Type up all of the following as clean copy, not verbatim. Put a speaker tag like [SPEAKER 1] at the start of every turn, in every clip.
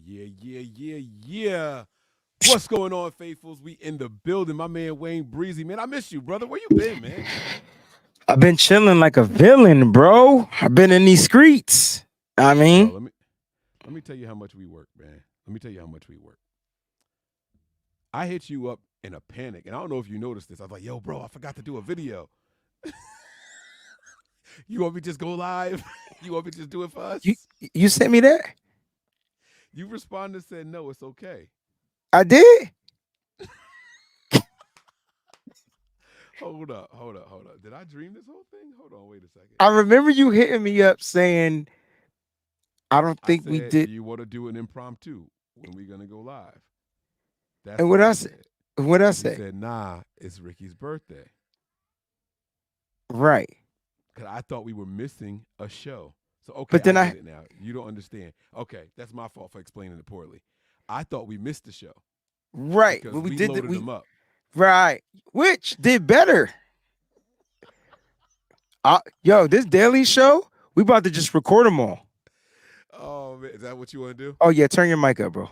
[SPEAKER 1] Yeah. What's going on, faithfuls? We in the building. My man Wayne Breezy, man. I miss you, brother. Where you been, man?
[SPEAKER 2] I've been chilling like a villain, bro. I've been in these streets. I
[SPEAKER 1] Bro,
[SPEAKER 2] mean,
[SPEAKER 1] let me tell you how much we work, man. Let me tell you how much we work. I hit you up in a panic, and I don't know if you noticed this. I was like, "Yo, bro, I forgot to do a video. You want me to just go live? You want me to just do it for
[SPEAKER 2] you
[SPEAKER 1] us?"
[SPEAKER 2] you sent me that?
[SPEAKER 1] You responded and said, "No, it's okay."
[SPEAKER 2] I did.
[SPEAKER 1] Hold up. Did I dream this whole thing? Hold on, wait a second.
[SPEAKER 2] I remember you hitting me up saying, I don't
[SPEAKER 1] I
[SPEAKER 2] think we
[SPEAKER 1] said, "Do
[SPEAKER 2] did.
[SPEAKER 1] you want to do an impromptu when we gonna go live?" That's
[SPEAKER 2] And
[SPEAKER 1] what
[SPEAKER 2] what
[SPEAKER 1] I
[SPEAKER 2] I said,
[SPEAKER 1] said.
[SPEAKER 2] what I
[SPEAKER 1] You
[SPEAKER 2] say?
[SPEAKER 1] said, "Nah, it's Ricky's birthday."
[SPEAKER 2] Right.
[SPEAKER 1] Because I thought we were missing a show. So, okay,
[SPEAKER 2] But
[SPEAKER 1] I
[SPEAKER 2] then
[SPEAKER 1] get
[SPEAKER 2] I
[SPEAKER 1] it now. You don't understand. Okay, that's my fault for explaining it poorly. I thought we missed the show
[SPEAKER 2] right.
[SPEAKER 1] because
[SPEAKER 2] When we
[SPEAKER 1] we
[SPEAKER 2] did that,
[SPEAKER 1] loaded
[SPEAKER 2] we
[SPEAKER 1] them up.
[SPEAKER 2] right. Which did better. Yo, this daily show, we about to just record them all.
[SPEAKER 1] Oh, man, is that what you want to do?
[SPEAKER 2] Oh yeah, turn your mic up, bro.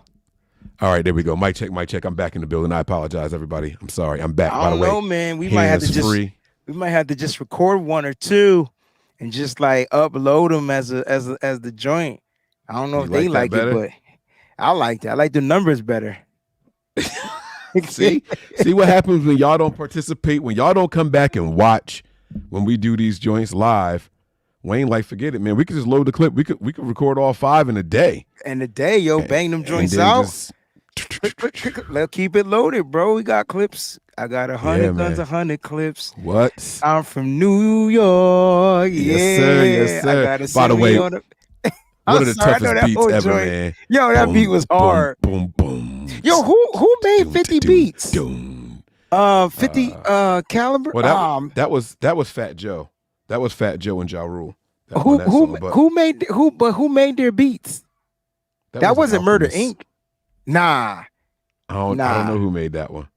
[SPEAKER 1] All right, there we go. Mic check, mic check. I'm back in the building. I apologize, everybody. I'm sorry. I'm back.
[SPEAKER 2] I
[SPEAKER 1] By the
[SPEAKER 2] don't
[SPEAKER 1] way,
[SPEAKER 2] know, man.
[SPEAKER 1] hands free.
[SPEAKER 2] We might have to just record one or two and just like upload them as the joint. I don't know
[SPEAKER 1] You
[SPEAKER 2] if they
[SPEAKER 1] like that
[SPEAKER 2] like it,
[SPEAKER 1] better?
[SPEAKER 2] but I like that. I like the numbers better.
[SPEAKER 1] See? See what happens when y'all don't participate, when y'all don't come back and watch when we do these joints live. Wayne, like, forget it, man. We could just load the clip. We could record all 5 in a day.
[SPEAKER 2] And the day, yo, bang them
[SPEAKER 1] And
[SPEAKER 2] joints
[SPEAKER 1] then
[SPEAKER 2] out.
[SPEAKER 1] just
[SPEAKER 2] Click. Let's keep it loaded, bro. We got clips. I got
[SPEAKER 1] yeah,
[SPEAKER 2] 100 guns,
[SPEAKER 1] man.
[SPEAKER 2] 100 clips.
[SPEAKER 1] What?
[SPEAKER 2] I'm from New York.
[SPEAKER 1] Yes, sir. Yes,
[SPEAKER 2] Yeah. I
[SPEAKER 1] sir.
[SPEAKER 2] gotta
[SPEAKER 1] By the
[SPEAKER 2] send me
[SPEAKER 1] way,
[SPEAKER 2] on the
[SPEAKER 1] one
[SPEAKER 2] I'm
[SPEAKER 1] of the
[SPEAKER 2] sorry, I know
[SPEAKER 1] toughest
[SPEAKER 2] that
[SPEAKER 1] beats
[SPEAKER 2] whole
[SPEAKER 1] ever,
[SPEAKER 2] joint.
[SPEAKER 1] man.
[SPEAKER 2] Yo, that beat
[SPEAKER 1] Boom,
[SPEAKER 2] was
[SPEAKER 1] boom,
[SPEAKER 2] hard.
[SPEAKER 1] boom, boom.
[SPEAKER 2] Yo, who made
[SPEAKER 1] Doom,
[SPEAKER 2] 50
[SPEAKER 1] doom,
[SPEAKER 2] beats?
[SPEAKER 1] doom.
[SPEAKER 2] 50 caliber.
[SPEAKER 1] Well, that was Fat Joe. That was Fat Joe and Ja Rule that on
[SPEAKER 2] Who
[SPEAKER 1] that
[SPEAKER 2] who
[SPEAKER 1] song. But
[SPEAKER 2] who made their beats?
[SPEAKER 1] that
[SPEAKER 2] That
[SPEAKER 1] was an
[SPEAKER 2] wasn't Murder
[SPEAKER 1] Alchemist.
[SPEAKER 2] Inc. Nah,
[SPEAKER 1] I don't know
[SPEAKER 2] nah,
[SPEAKER 1] who made that one.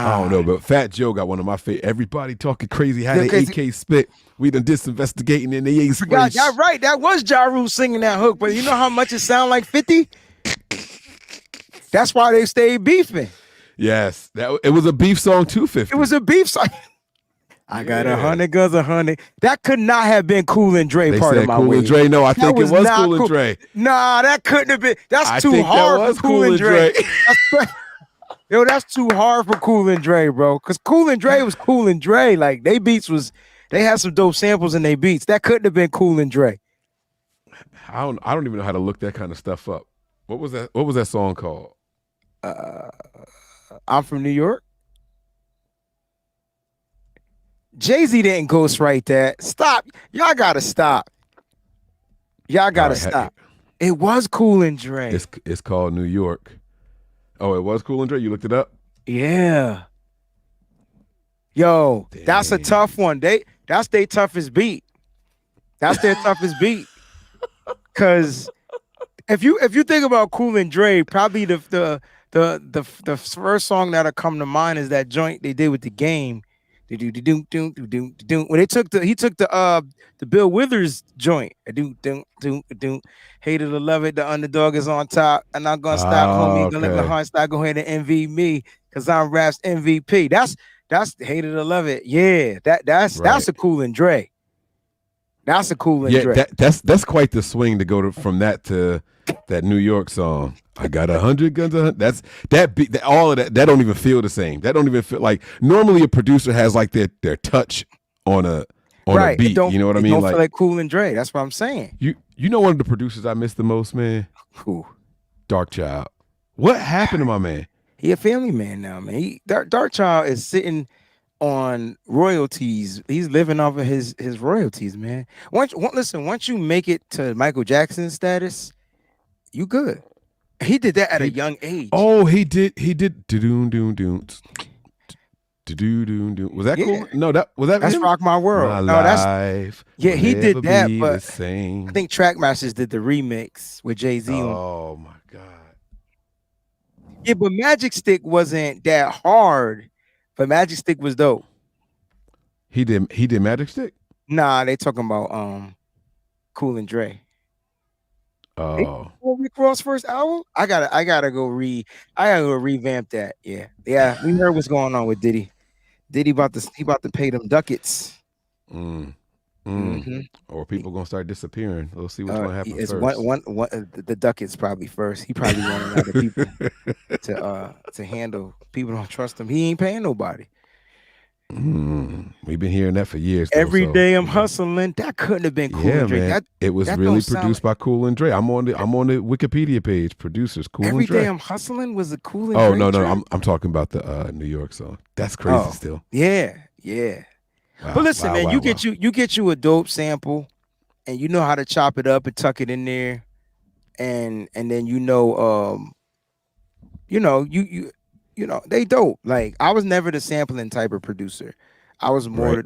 [SPEAKER 1] I don't
[SPEAKER 2] nah.
[SPEAKER 1] know, but Fat Joe got one of my favorite. Everybody talking crazy how they
[SPEAKER 2] Because
[SPEAKER 1] AK spit. We done did some investigating and they ain't spray.
[SPEAKER 2] forgot, y'all right. That was Ja Rule singing that hook, but you know how much it sound like 50? That's why they stayed beefing.
[SPEAKER 1] Yes, it was a beef song.
[SPEAKER 2] It
[SPEAKER 1] 250.
[SPEAKER 2] was a beef song. I got
[SPEAKER 1] Yeah.
[SPEAKER 2] 100 guns, 100. That could not have been Cool and Dre
[SPEAKER 1] They
[SPEAKER 2] part of
[SPEAKER 1] said
[SPEAKER 2] my
[SPEAKER 1] Cool and
[SPEAKER 2] wave.
[SPEAKER 1] Dre. No, I
[SPEAKER 2] That
[SPEAKER 1] think it
[SPEAKER 2] was
[SPEAKER 1] was
[SPEAKER 2] not
[SPEAKER 1] Cool and
[SPEAKER 2] cool.
[SPEAKER 1] Dre.
[SPEAKER 2] Nah, that couldn't have been. That's
[SPEAKER 1] I
[SPEAKER 2] too
[SPEAKER 1] think that
[SPEAKER 2] hard
[SPEAKER 1] was
[SPEAKER 2] for Cool and Dre.
[SPEAKER 1] Dre.
[SPEAKER 2] Yo, that's too hard for Cool and Dre, bro. Cause Cool and Dre was Cool and Dre. Like they had some dope samples in their beats. That couldn't have been Cool and Dre.
[SPEAKER 1] I don't even know how to look that kind of stuff up. What was that? What was that song called?
[SPEAKER 2] Uh, I'm from New York. Jay-Z didn't ghostwrite that. Stop. Y'all gotta stop. Y'all
[SPEAKER 1] All
[SPEAKER 2] gotta
[SPEAKER 1] right,
[SPEAKER 2] stop. It was Cool and Dre.
[SPEAKER 1] it's called New York. Oh, it was Cool and Dre. You looked it up?
[SPEAKER 2] Yeah. Yo, that's a
[SPEAKER 1] Dang.
[SPEAKER 2] tough one. That's their toughest beat. That's their toughest beat. Cause if you think about Cool and Dre, probably the first song that'll come to mind is that joint they did with the game. When he took the Bill Withers joint. Hate it or love it, the underdog is on top. And I'm gonna stop, homie.
[SPEAKER 1] Oh,
[SPEAKER 2] Gonna let my
[SPEAKER 1] okay.
[SPEAKER 2] heart start go ahead and envy me. Cause I'm rap's MVP. That's hate it or love it. Yeah, that's
[SPEAKER 1] Right.
[SPEAKER 2] a Cool and Dre. That's a Cool and
[SPEAKER 1] Yeah,
[SPEAKER 2] Dre.
[SPEAKER 1] that's quite the swing to go from that to that New York song. I got 100 guns. That's that beat. All of that. That don't even feel the same. That don't even feel like normally a producer has like their touch on a
[SPEAKER 2] Right.
[SPEAKER 1] beat. You know what I
[SPEAKER 2] It
[SPEAKER 1] mean?
[SPEAKER 2] don't feel
[SPEAKER 1] Like
[SPEAKER 2] like Cool and Dre. That's what I'm saying.
[SPEAKER 1] you know one of the producers I miss the most, man.
[SPEAKER 2] Cool.
[SPEAKER 1] Dark Child. What happened to my man?
[SPEAKER 2] He a family man now, man. Dark Child is sitting on royalties. He's living off of his royalties, man. Once you make it to Michael Jackson status, you good. He did that at a
[SPEAKER 1] He
[SPEAKER 2] young age.
[SPEAKER 1] oh he did doom doom doom doom doom. Was that
[SPEAKER 2] Yeah,
[SPEAKER 1] cool? No, that was that
[SPEAKER 2] that's
[SPEAKER 1] him.
[SPEAKER 2] Rock My
[SPEAKER 1] My
[SPEAKER 2] World. No,
[SPEAKER 1] life
[SPEAKER 2] yeah,
[SPEAKER 1] will
[SPEAKER 2] he
[SPEAKER 1] never
[SPEAKER 2] did that,
[SPEAKER 1] be the
[SPEAKER 2] but I
[SPEAKER 1] same.
[SPEAKER 2] think Trackmasters did the remix with Jay-Z on.
[SPEAKER 1] Oh my god.
[SPEAKER 2] Yeah, but Magic Stick wasn't that hard. But Magic Stick was dope.
[SPEAKER 1] He did Magic Stick.
[SPEAKER 2] Nah, they talking about Cool and Dre.
[SPEAKER 1] Oh,
[SPEAKER 2] Rick Ross first album? I gotta go revamp that. Yeah. Yeah. We heard what's going on with Diddy. Diddy about to pay them ducats.
[SPEAKER 1] mm, mm.
[SPEAKER 2] Mm-hmm.
[SPEAKER 1] Or people gonna start disappearing. We'll see what's gonna happen
[SPEAKER 2] It's
[SPEAKER 1] first.
[SPEAKER 2] the ducats probably first. He probably running out of people to handle. People don't trust him. He ain't paying nobody.
[SPEAKER 1] We've been hearing that for years, though.
[SPEAKER 2] Every
[SPEAKER 1] So
[SPEAKER 2] day I'm hustling. That couldn't have been Cool
[SPEAKER 1] yeah,
[SPEAKER 2] and Dre.
[SPEAKER 1] man, it was
[SPEAKER 2] That
[SPEAKER 1] really
[SPEAKER 2] don't sound
[SPEAKER 1] produced
[SPEAKER 2] like
[SPEAKER 1] by Cool and Dre. I'm on the Wikipedia page. Producers Cool and
[SPEAKER 2] Every Day
[SPEAKER 1] Dre.
[SPEAKER 2] I'm Hustling was a Cool and
[SPEAKER 1] Oh
[SPEAKER 2] Dre
[SPEAKER 1] no, no,
[SPEAKER 2] track.
[SPEAKER 1] I'm talking about the New York song. That's crazy.
[SPEAKER 2] Oh,
[SPEAKER 1] Still,
[SPEAKER 2] yeah, yeah. But
[SPEAKER 1] wow,
[SPEAKER 2] listen,
[SPEAKER 1] wow,
[SPEAKER 2] man,
[SPEAKER 1] wow, wow.
[SPEAKER 2] you get you a dope sample, and you know how to chop it up and tuck it in there, and then you know they dope. Like I was never the sampling type of producer. I was
[SPEAKER 1] Right.
[SPEAKER 2] more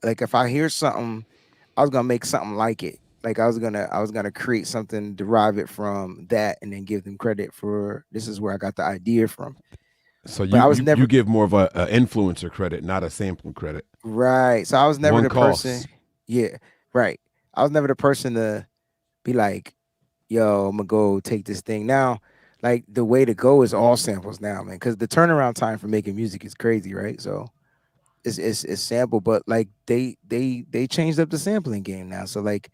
[SPEAKER 2] like if I hear something, I was gonna make something like it. Like I was gonna create something, derive it from that, and then give them credit for this is where I got the idea from.
[SPEAKER 1] So
[SPEAKER 2] But
[SPEAKER 1] you
[SPEAKER 2] I was
[SPEAKER 1] you you
[SPEAKER 2] never
[SPEAKER 1] give more of a influencer credit, not a sampling credit.
[SPEAKER 2] right. So I was never
[SPEAKER 1] One
[SPEAKER 2] the person.
[SPEAKER 1] costs.
[SPEAKER 2] Yeah, right. I was never the person to be like, yo, I'm gonna go take this thing now. Like the way to go is all samples now, man. Because the turnaround time for making music is crazy, right? So it's sample, but like they changed up the sampling game now. So like,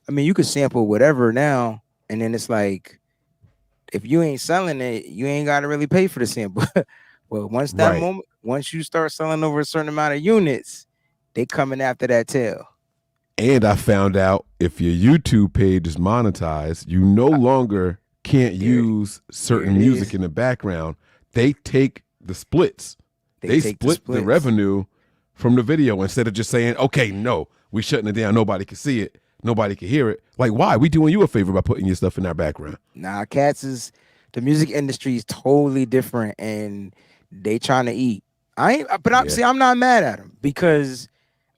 [SPEAKER 2] I mean, you could sample whatever now, and then it's like if you ain't selling it, you ain't got to really pay for the sample. Well,
[SPEAKER 1] Right.
[SPEAKER 2] once you start selling over a certain amount of units, they coming after that tail.
[SPEAKER 1] And I found out if your YouTube page is monetized, you no longer can't
[SPEAKER 2] There,
[SPEAKER 1] use
[SPEAKER 2] there it
[SPEAKER 1] certain music
[SPEAKER 2] is.
[SPEAKER 1] in the background. They take the splits.
[SPEAKER 2] They
[SPEAKER 1] They
[SPEAKER 2] take the
[SPEAKER 1] split the
[SPEAKER 2] splits.
[SPEAKER 1] revenue from the video instead of just saying, okay, no, we shutting it down. Nobody can see it. Nobody can hear it. Like, why? We doing you a favor by putting your stuff in our background.
[SPEAKER 2] Nah, cats is the music industry is totally different, and they trying to eat. I ain't, but
[SPEAKER 1] Yeah.
[SPEAKER 2] I'm not mad at them because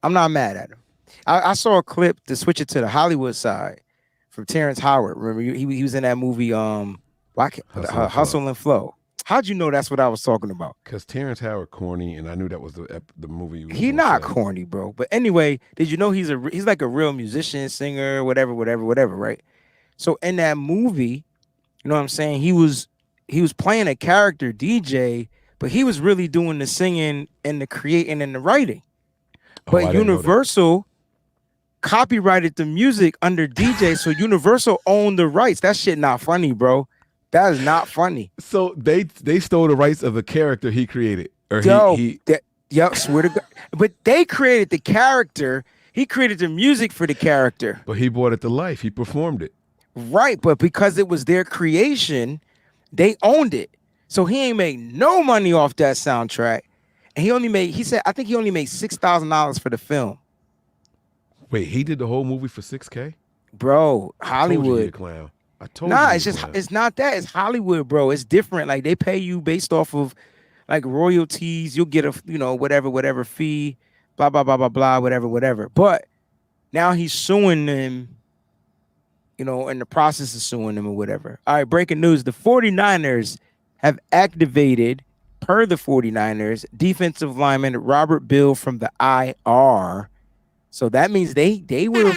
[SPEAKER 2] I'm not mad at him. I saw a clip to switch it to the Hollywood side from Terrence Howard. Remember, he was in that movie,
[SPEAKER 1] Hustle and Flow.
[SPEAKER 2] Hustle and Flow. How'd you know that's what I was talking about?
[SPEAKER 1] Because Terrence Howard corny, and I knew that was the movie you was
[SPEAKER 2] He
[SPEAKER 1] going to
[SPEAKER 2] not
[SPEAKER 1] say.
[SPEAKER 2] corny, bro. But anyway, did you know he's like a real musician, singer, whatever, right? So in that movie, you know what I'm saying? He was playing a character DJ, but he was really doing the singing and the creating and the writing.
[SPEAKER 1] Oh,
[SPEAKER 2] But
[SPEAKER 1] I didn't know that.
[SPEAKER 2] Universal copyrighted the music under DJ, so Universal owned the rights. That shit not funny, bro. That is not funny.
[SPEAKER 1] So they stole the rights of the character he created, or
[SPEAKER 2] Yo,
[SPEAKER 1] he.
[SPEAKER 2] swear to God. But they created the character. He created the music for the character.
[SPEAKER 1] But he brought it to life. He performed it.
[SPEAKER 2] Right, but because it was their creation, they owned it. So he ain't made no money off that soundtrack. And he said, I think he only made $6,000 for the film.
[SPEAKER 1] Wait, he did the whole movie for 6K?
[SPEAKER 2] Bro,
[SPEAKER 1] I told you he a
[SPEAKER 2] Hollywood.
[SPEAKER 1] clown. I told you
[SPEAKER 2] Nah,
[SPEAKER 1] he
[SPEAKER 2] it's
[SPEAKER 1] a
[SPEAKER 2] just
[SPEAKER 1] clown.
[SPEAKER 2] it's not that. It's Hollywood, bro. It's different. Like they pay you based off of like royalties. You'll get a whatever fee, blah blah blah blah blah, whatever. But now he's suing them, in the process of suing them or whatever. All right, breaking news. The 49ers have activated, per the 49ers, defensive lineman Robert Bill from the IR. So that means they were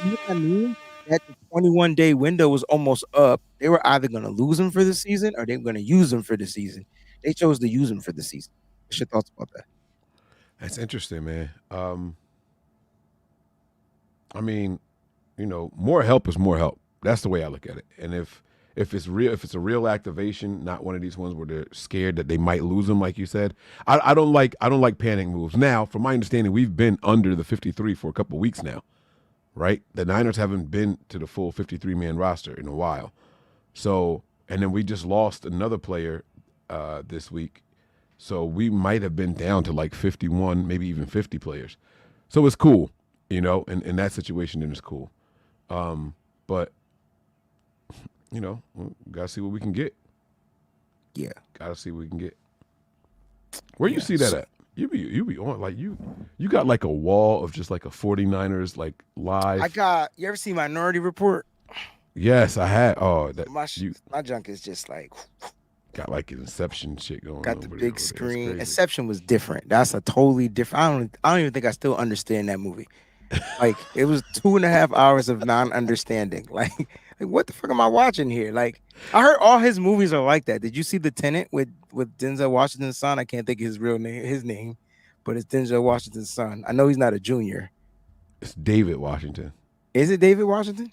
[SPEAKER 2] you know what I mean? That the 21-day window was almost up. They were either going to lose him for the season or they were going to use him for the season. They chose to use him for the season. What's your thoughts about that?
[SPEAKER 1] That's interesting, man. I mean, more help is more help. That's the way I look at it. And if it's a real activation, not one of these ones where they're scared that they might lose them, like you said. I don't like panic moves. Now, from my understanding, we've been under the 53 for a couple of weeks now, right? The Niners haven't been to the full 53-man roster in a while. So, and then we just lost another player this week. So we might have been down to like 51, maybe even 50 players. So it's cool, in that situation, then it's cool. But, we gotta see what we can get.
[SPEAKER 2] Yeah.
[SPEAKER 1] Gotta see what we can get. Where you
[SPEAKER 2] Yeah.
[SPEAKER 1] see that at? You be on like you got like a wall of just like a 49ers like live.
[SPEAKER 2] You ever see Minority Report?
[SPEAKER 1] Yes, I had. Oh, that you
[SPEAKER 2] My junk is just like
[SPEAKER 1] got like an Inception shit going
[SPEAKER 2] got
[SPEAKER 1] on
[SPEAKER 2] the
[SPEAKER 1] over there.
[SPEAKER 2] big
[SPEAKER 1] That's
[SPEAKER 2] screen.
[SPEAKER 1] crazy.
[SPEAKER 2] Inception was different. That's a totally different. I don't even think I still understand that movie. Like it was 2.5 hours of non-understanding. Like what the fuck am I watching here? Like I heard all his movies are like that. Did you see The Tenant with Denzel Washington's son? I can't think of his name, but it's Denzel Washington's son. I know he's not a junior.
[SPEAKER 1] It's David Washington.
[SPEAKER 2] Is it David Washington?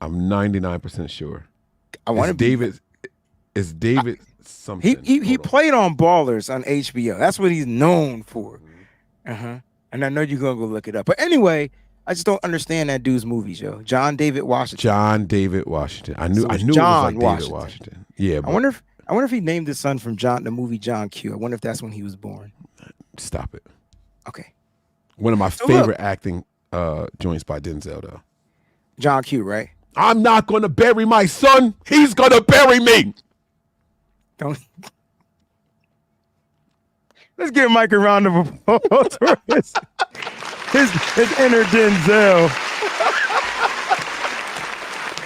[SPEAKER 1] I'm 99% sure.
[SPEAKER 2] I want to be.
[SPEAKER 1] It's David something.
[SPEAKER 2] He played on Ballers on HBO. That's what he's known for. And I know you're gonna go look it up. But anyway, I just don't understand that dude's movies, yo. John David Washington.
[SPEAKER 1] John David Washington. I knew
[SPEAKER 2] So it's
[SPEAKER 1] it was
[SPEAKER 2] John
[SPEAKER 1] like David Washington. Yeah,
[SPEAKER 2] I wonder if he named his son from the movie John Q. I wonder if that's when he was born.
[SPEAKER 1] Stop it.
[SPEAKER 2] Okay.
[SPEAKER 1] One of my favorite acting joints by Denzel, though.
[SPEAKER 2] John Q, right?
[SPEAKER 1] I'm not gonna bury my son. He's gonna bury me.
[SPEAKER 2] Don't. Let's give Mike a round of applause for his inner Denzel.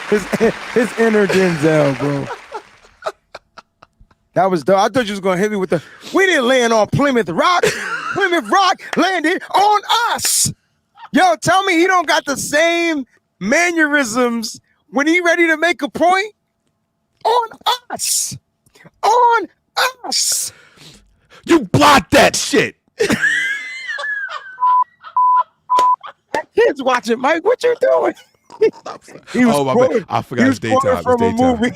[SPEAKER 2] His inner Denzel, bro. That was dope. I thought you was gonna hit me with the. We didn't land on Plymouth Rock. Plymouth Rock landed on us. Yo, tell me he don't got the same mannerisms when he ready to make a point on us. On us.
[SPEAKER 1] You blocked that shit.
[SPEAKER 2] Kids watching, Mike. What you doing? He was
[SPEAKER 1] my bad. I forgot it's daytime.
[SPEAKER 2] From
[SPEAKER 1] it's
[SPEAKER 2] a movie.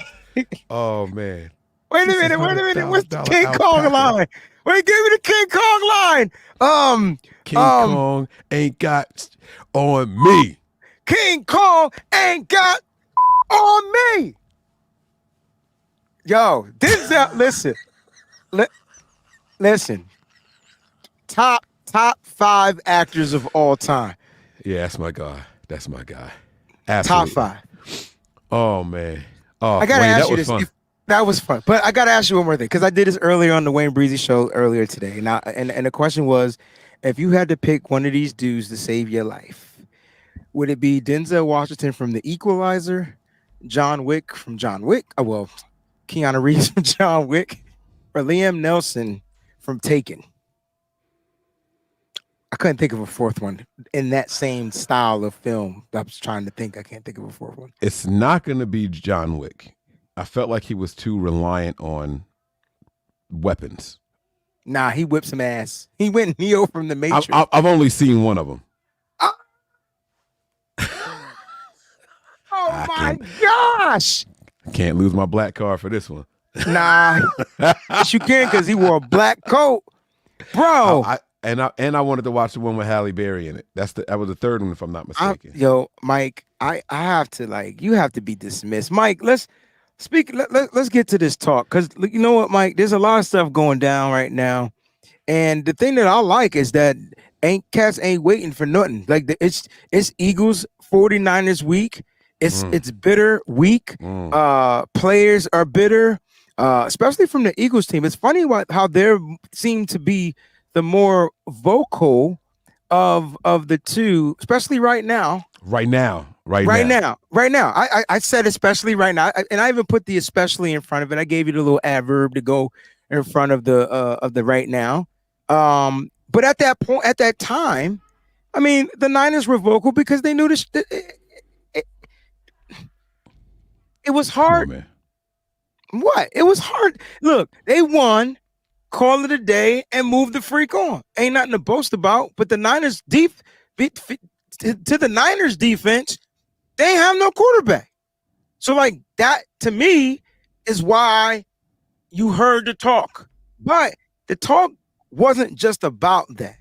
[SPEAKER 1] Oh man.
[SPEAKER 2] Wait a minute. What's the King Kong line? Wait, give me the King Kong line.
[SPEAKER 1] King Kong ain't got on me.
[SPEAKER 2] King Kong ain't got on me. Yo, Denzel, listen. Top 5 actors of all time.
[SPEAKER 1] Yeah, that's my guy. Absolutely.
[SPEAKER 2] Top 5.
[SPEAKER 1] Oh man. Oh,
[SPEAKER 2] I gotta
[SPEAKER 1] Wayne,
[SPEAKER 2] ask you this. That was fun, but I gotta ask you one more thing because I did this earlier on the Wayne Breezy show earlier today, and the question was, if you had to pick one of these dudes to save your life, would it be Denzel Washington from The Equalizer, John Wick from John Wick? Oh well, Keanu Reeves from John Wick, or Liam Neeson from Taken? I couldn't think of a fourth one in that same style of film. I was trying to think. I can't think of a fourth one.
[SPEAKER 1] It's not going to be John Wick. I felt like he was too reliant on weapons.
[SPEAKER 2] Nah, he whipped some ass. He went Neo from the Matrix.
[SPEAKER 1] I've only seen one of them.
[SPEAKER 2] Oh my gosh!
[SPEAKER 1] Can't lose my black card for this one.
[SPEAKER 2] Nah, yes you can because he wore a black coat, bro.
[SPEAKER 1] I wanted to watch the one with Halle Berry in it. That was the third one, if I'm not mistaken.
[SPEAKER 2] Yo, Mike, I have to you have to be dismissed, Mike. Let's get to this talk because you know what, Mike. There's a lot of stuff going down right now, and the thing that I like is that cats ain't waiting for nothing. Like it's Eagles 49ers week. It's bitter week. Players are bitter, especially from the Eagles team. It's funny how they seem to be the more vocal of the two, especially right now. Right now. I said especially right now, and I even put the especially in front of it. I gave you the little adverb to go in front of the right now. But at that time, I mean, the Niners were vocal because they knew this. It was hard.
[SPEAKER 1] Man.
[SPEAKER 2] What? It was hard. Look, they won. Call it a day and move the freak on. Ain't nothing to boast about. But the Niners to the Niners defense, they ain't have no quarterback. So like that to me is why you heard the talk. But the talk wasn't just about that.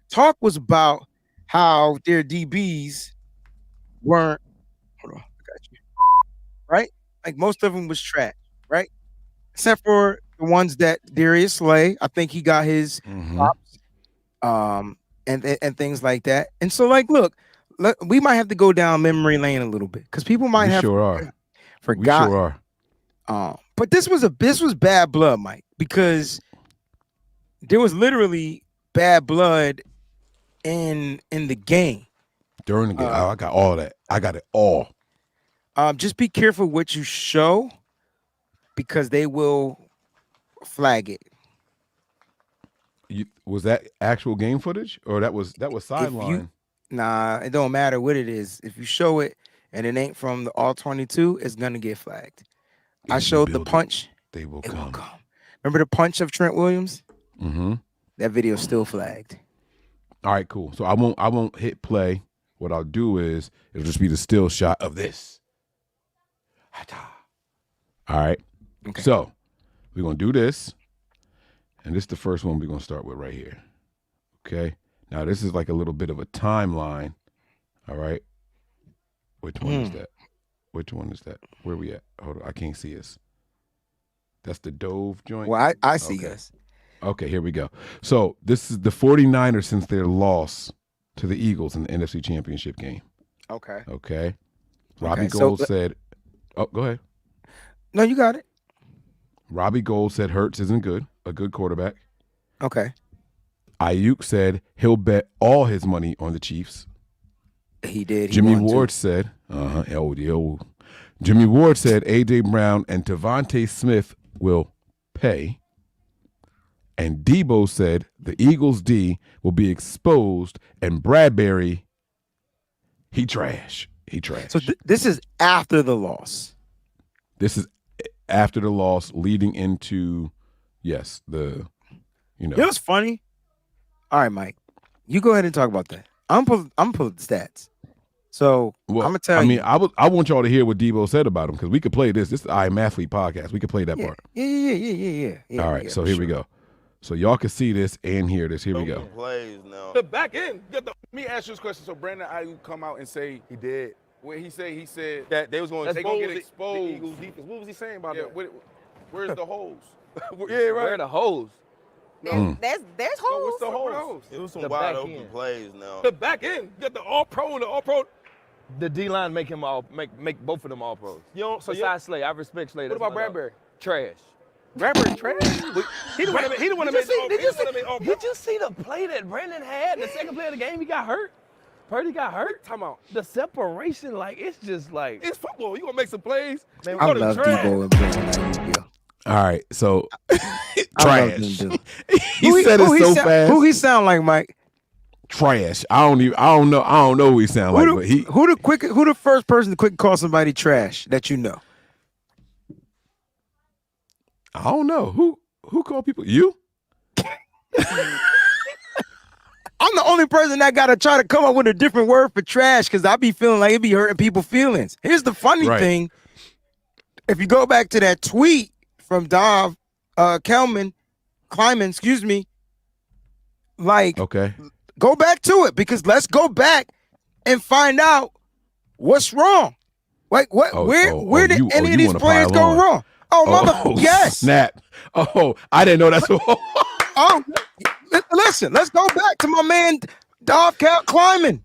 [SPEAKER 2] Talk was about how their DBs weren't. Hold on, I got you. Right? Like most of them was trash, right? Except for the ones that Darius Slay, I think he got his props, and things like that. And so, like, look, we might have to go down memory lane a little bit because people might have forgot.
[SPEAKER 1] We sure
[SPEAKER 2] are. But this was bad blood, Mike, because there was literally bad blood in the game.
[SPEAKER 1] During the game, I got all that. I got it all.
[SPEAKER 2] Just be careful what you show because they will flag it.
[SPEAKER 1] Was that actual game footage or that was sideline?
[SPEAKER 2] Nah, it don't matter what it is. If you show it and it ain't from the all 22, it's gonna get flagged. I
[SPEAKER 1] If you
[SPEAKER 2] showed the
[SPEAKER 1] build it,
[SPEAKER 2] punch.
[SPEAKER 1] they will
[SPEAKER 2] It will
[SPEAKER 1] come.
[SPEAKER 2] come. Remember the punch of Trent Williams?
[SPEAKER 1] Mm-hmm.
[SPEAKER 2] That video's still flagged.
[SPEAKER 1] All right, cool. So I won't hit play. What I'll do is it'll just be the still shot of this. All right.
[SPEAKER 2] Okay.
[SPEAKER 1] So we're gonna do this, and this is the first one we're gonna start with right here. Okay. Now this is like a little bit of a timeline. All right. Which one is that? Which one is that? Where we at? Hold on, I can't see us. That's the Dove joint.
[SPEAKER 2] Well, I see us.
[SPEAKER 1] Okay, here we go. So this is the 49ers since their loss to the Eagles in the NFC Championship game.
[SPEAKER 2] Okay.
[SPEAKER 1] Okay. Robbie
[SPEAKER 2] Okay,
[SPEAKER 1] Gold said, oh, go ahead.
[SPEAKER 2] No, you got it.
[SPEAKER 1] Robbie Gold said Hurts isn't a good quarterback.
[SPEAKER 2] Okay.
[SPEAKER 1] Ayuk said he'll bet all his money on the Chiefs.
[SPEAKER 2] He did.
[SPEAKER 1] Jimmy Ward said, Jimmy Ward said A.J. Brown and Devontae Smith will pay. And Deebo said the Eagles' D will be exposed, and Bradbury, he trash.
[SPEAKER 2] So this is after the loss.
[SPEAKER 1] This is after the loss, leading into, yes,
[SPEAKER 2] You know what's funny? All right, Mike, you go ahead and talk about that. I'm pulling the stats. So I'm gonna tell you.
[SPEAKER 1] I want y'all to hear what Deebo said about him because we could play this. This is the I Am Athlete podcast. We could play that part.
[SPEAKER 2] Yeah.
[SPEAKER 1] All right, so here we go. So y'all can see this and hear this. Here we go.
[SPEAKER 3] Plays now.
[SPEAKER 4] The back end. Let me ask you this question. So Brandon Ayuk come out and say he did. When he said
[SPEAKER 3] That they was going
[SPEAKER 4] they gonna get
[SPEAKER 3] the
[SPEAKER 4] exposed.
[SPEAKER 3] Eagles defense. What was he saying about that?
[SPEAKER 4] Where's the holes?
[SPEAKER 3] Yeah,
[SPEAKER 4] Where
[SPEAKER 3] right.
[SPEAKER 4] are the holes?
[SPEAKER 5] There's holes.
[SPEAKER 4] What's the holes?
[SPEAKER 3] It was some
[SPEAKER 6] The
[SPEAKER 3] wide
[SPEAKER 6] back
[SPEAKER 3] open
[SPEAKER 6] end.
[SPEAKER 3] plays now.
[SPEAKER 4] The back end. Get the all pro and the all pro.
[SPEAKER 6] The D line make him make both of them all pros.
[SPEAKER 3] You know, so
[SPEAKER 6] Besides Slay, I respect Slay.
[SPEAKER 4] What
[SPEAKER 6] That's
[SPEAKER 4] about
[SPEAKER 6] my dog.
[SPEAKER 4] Bradbury?
[SPEAKER 6] Trash.
[SPEAKER 4] Bradbury trash. He the one that made all
[SPEAKER 6] Did you see the play that Brandon had? The second play of the game, he got hurt. Purdy got hurt.
[SPEAKER 4] Time out.
[SPEAKER 6] The separation, like it's just like
[SPEAKER 4] It's football. You gonna make some plays?
[SPEAKER 6] Man,
[SPEAKER 2] I
[SPEAKER 4] Go to
[SPEAKER 2] love
[SPEAKER 4] trash.
[SPEAKER 2] Deebo and Brandon Ayuk.
[SPEAKER 1] All right, so
[SPEAKER 2] I love them,
[SPEAKER 1] trash.
[SPEAKER 2] dude.
[SPEAKER 1] He said it so fast.
[SPEAKER 2] Who he sound like, Mike?
[SPEAKER 1] Trash. I don't know who he sound like, but he.
[SPEAKER 2] Who the first person to quick call somebody trash that you know?
[SPEAKER 1] I don't know who called people. You?
[SPEAKER 2] I'm the only person that gotta try to come up with a different word for trash because I be feeling like it be hurting people's feelings. Here's the funny
[SPEAKER 1] Right.
[SPEAKER 2] thing. If you go back to that tweet from Dov Kleiman, excuse me, like
[SPEAKER 1] Okay.
[SPEAKER 2] go back to it because let's go back and find out what's wrong. Like where did any of these
[SPEAKER 1] wanna
[SPEAKER 2] players
[SPEAKER 1] pile
[SPEAKER 2] go
[SPEAKER 1] on.
[SPEAKER 2] wrong? Oh, yes.
[SPEAKER 1] Snap. Oh, I didn't know that's what.
[SPEAKER 2] Oh, listen, let's go back to my man Dov Kleiman.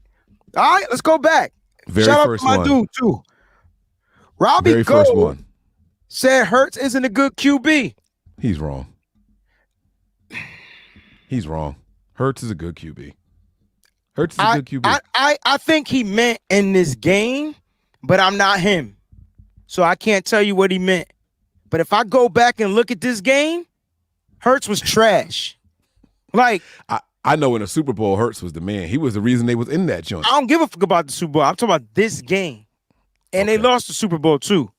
[SPEAKER 2] All right, let's go back.
[SPEAKER 1] Very
[SPEAKER 2] Shout out
[SPEAKER 1] first
[SPEAKER 2] to my
[SPEAKER 1] one.
[SPEAKER 2] dude too. Robbie
[SPEAKER 1] Very
[SPEAKER 2] Gold
[SPEAKER 1] first one.
[SPEAKER 2] said Hurts isn't a good QB.
[SPEAKER 1] He's wrong. He's wrong. Hurts is a good QB. Hurts is a good QB.
[SPEAKER 2] I think he meant in this game, but I'm not him. So I can't tell you what he meant. But if I go back and look at this game, Hurts was trash. Like,
[SPEAKER 1] I know in the Super Bowl, Hurts was the man. He was the reason they was in that joint.
[SPEAKER 2] I don't give a fuck about the Super Bowl. I'm talking about this game. And they lost the Super Bowl too.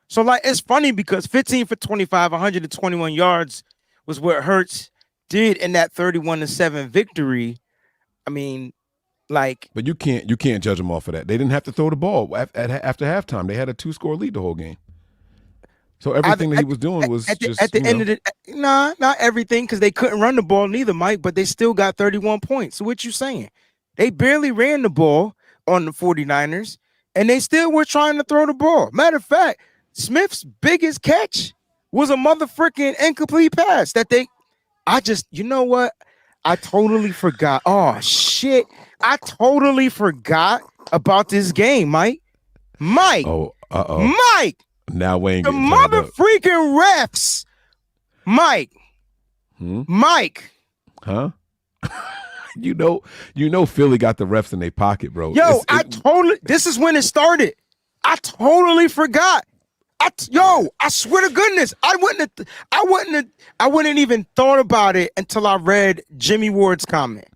[SPEAKER 2] So, like, it's funny because 15 for 25, 121 yards was what Hurts did in that 31-7 victory. I mean, like,
[SPEAKER 1] But you can't judge them off of that. They didn't have to throw the ball after halftime. They had a 2-score lead the whole game. So everything that he was doing was
[SPEAKER 2] at
[SPEAKER 1] just
[SPEAKER 2] the end of the not everything because they couldn't run the ball neither, Mike. But they still got 31 points. So what you saying? They barely ran the ball on the 49ers, and they still were trying to throw the ball. Matter of fact, Smith's biggest catch was a motherfucking incomplete pass that you know what? I totally forgot. Oh shit! I totally forgot about this game, Mike.
[SPEAKER 1] Oh,
[SPEAKER 2] Mike.
[SPEAKER 1] Now Wayne
[SPEAKER 2] The
[SPEAKER 1] getting turned
[SPEAKER 2] mother
[SPEAKER 1] up.
[SPEAKER 2] freaking refs, Mike. Mike.
[SPEAKER 1] Huh? You know Philly got the refs in their pocket, bro.
[SPEAKER 2] Yo, this is when it started. I totally forgot. I swear to goodness, I wouldn't even thought about it until I read Jimmy Ward's comment.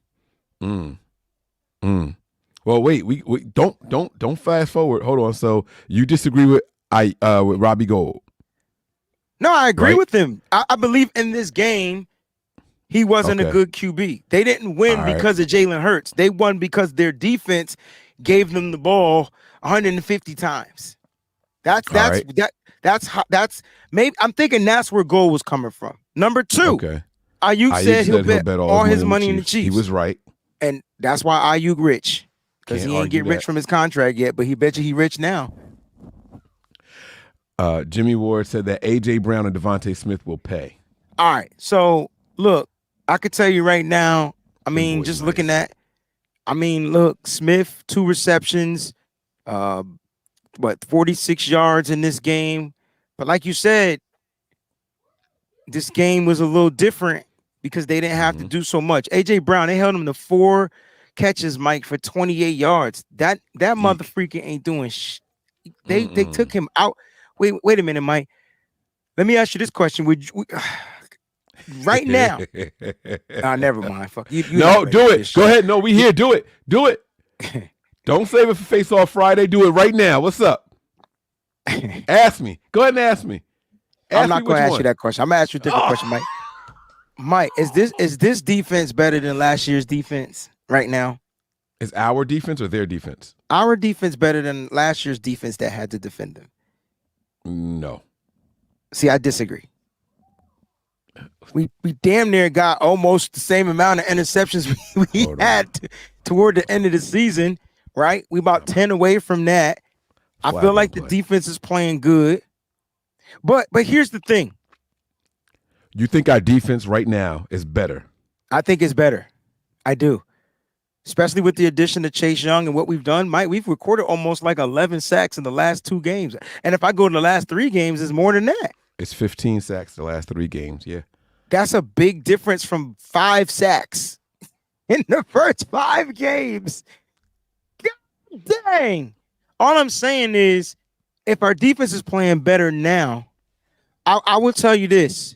[SPEAKER 1] Well, wait, we don't fast forward. Hold on. So you disagree with Robbie Gould?
[SPEAKER 2] No, I agree
[SPEAKER 1] Right?
[SPEAKER 2] with him. I believe in this game, he wasn't a
[SPEAKER 1] Okay.
[SPEAKER 2] good QB. They didn't win
[SPEAKER 1] All right.
[SPEAKER 2] because of Jalen Hurts. They won because their defense gave them the ball 150 times. That's maybe I'm thinking that's where Gold was coming from. Number 2,
[SPEAKER 1] Okay.
[SPEAKER 2] Ayuk said he'll bet all his money in the
[SPEAKER 1] Chiefs.
[SPEAKER 2] Chiefs.
[SPEAKER 1] He was right.
[SPEAKER 2] And that's why Ayuk rich. Because
[SPEAKER 1] Can't
[SPEAKER 2] he ain't
[SPEAKER 1] argue
[SPEAKER 2] get rich
[SPEAKER 1] that.
[SPEAKER 2] from his contract yet, but he bet you he rich now.
[SPEAKER 1] Jimmy Ward said that A.J. Brown and Devontae Smith will pay.
[SPEAKER 2] All right. So look, I could tell you right now,
[SPEAKER 1] boys
[SPEAKER 2] just
[SPEAKER 1] nice.
[SPEAKER 2] looking at, look, Smith, 2 receptions, 46 yards in this game. But like you said, this game was a little different because they didn't have to do so much. AJ Brown, they held him to 4 catches, Mike, for 28 yards. That motherfucker ain't doing They took him out. Wait a minute, Mike. Let me ask you this question. Would you, right now? Never mind. Fuck you.
[SPEAKER 1] No, do it. Go ahead. No, we here. Do it. Do it. Don't save it for Face Off Friday. Do it right now. What's up? Ask me. Go ahead and ask me.
[SPEAKER 2] I'm not going to ask you that question. I'm going to ask you a different question, Mike. Mike, is this defense better than last year's defense right now?
[SPEAKER 1] Is our defense or their defense?
[SPEAKER 2] Our defense better than last year's defense that had to defend them?
[SPEAKER 1] No.
[SPEAKER 2] See, I disagree. We damn near got almost the same amount of interceptions we had toward the end of the season, right? We about 10 away from that. I feel like the defense is playing good. But here's the thing.
[SPEAKER 1] You think our defense right now is better?
[SPEAKER 2] I think it's better. I do. Especially with the addition of Chase Young and what we've done. Mike, we've recorded almost like 11 sacks in the last 2 games. And if I go to the last 3 games, it's more than that.
[SPEAKER 1] It's 15 sacks the last 3 games, yeah.
[SPEAKER 2] That's a big difference from 5 sacks in the first 5 games. God dang. All I'm saying is, if our defense is playing better now, I will tell you this.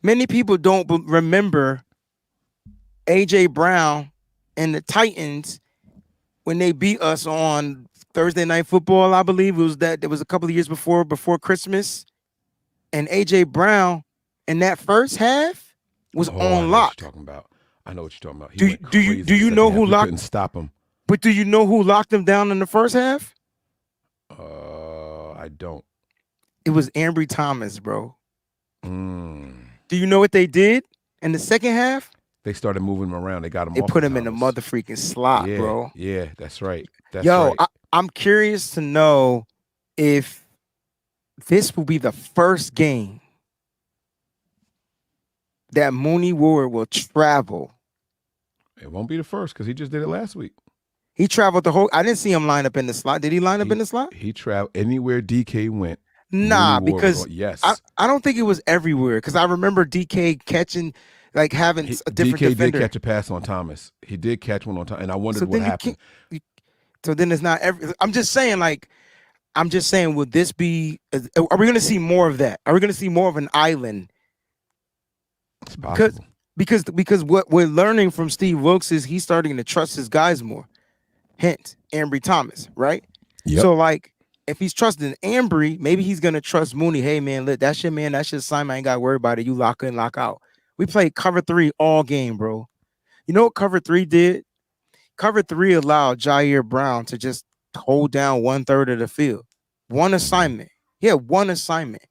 [SPEAKER 2] Many people don't remember A.J. Brown and the Titans when they beat us on Thursday Night Football. I believe it was a couple of years before Christmas. And A.J. Brown in that first half was on lock.
[SPEAKER 1] I know what you're talking about.
[SPEAKER 2] Do you know who locked?
[SPEAKER 1] Couldn't stop him.
[SPEAKER 2] But do you know who locked him down in the first half?
[SPEAKER 1] I don't.
[SPEAKER 2] It was Ambry Thomas, bro.
[SPEAKER 1] Mm.
[SPEAKER 2] Do you know what they did in the second half?
[SPEAKER 1] They started moving him around. They got him.
[SPEAKER 2] They
[SPEAKER 1] off
[SPEAKER 2] put
[SPEAKER 1] of
[SPEAKER 2] him in the
[SPEAKER 1] Thomas.
[SPEAKER 2] motherfucking slot,
[SPEAKER 1] Yeah,
[SPEAKER 2] bro.
[SPEAKER 1] Yeah, that's right. That's
[SPEAKER 2] Yo,
[SPEAKER 1] right.
[SPEAKER 2] I'm curious to know if this will be the first game that Mooney Ward will travel.
[SPEAKER 1] It won't be the first because he just did it last week.
[SPEAKER 2] He traveled the whole. I didn't see him line up in the slot. Did he line up in the slot?
[SPEAKER 1] He traveled anywhere DK went.
[SPEAKER 2] Nah,
[SPEAKER 1] Mooney Ward
[SPEAKER 2] because
[SPEAKER 1] yes,
[SPEAKER 2] I don't think it was everywhere. Because I remember DK catching, like having a different
[SPEAKER 1] DK
[SPEAKER 2] defender.
[SPEAKER 1] did catch a pass on Thomas. He did catch one on time, and I wondered what happened.
[SPEAKER 2] So then it's not every. I'm just saying, would this be? Are we going to see more of that? Are we going to see more of an island?
[SPEAKER 1] It's possible.
[SPEAKER 2] Because what we're learning from Steve Wilkes is he's starting to trust his guys more. Hint, Ambry Thomas, right?
[SPEAKER 1] Yep.
[SPEAKER 2] So like, if he's trusting Ambry, maybe he's gonna trust Mooney. Hey man, look, that's your man. That's your assignment. I ain't got to worry about it. You lock in, lock out. We played cover 3 all game, bro. You know what cover 3 did? Cover 3 allowed Ji'Ayir Brown to just hold down 1/3 of the field. One assignment. Yeah, one assignment.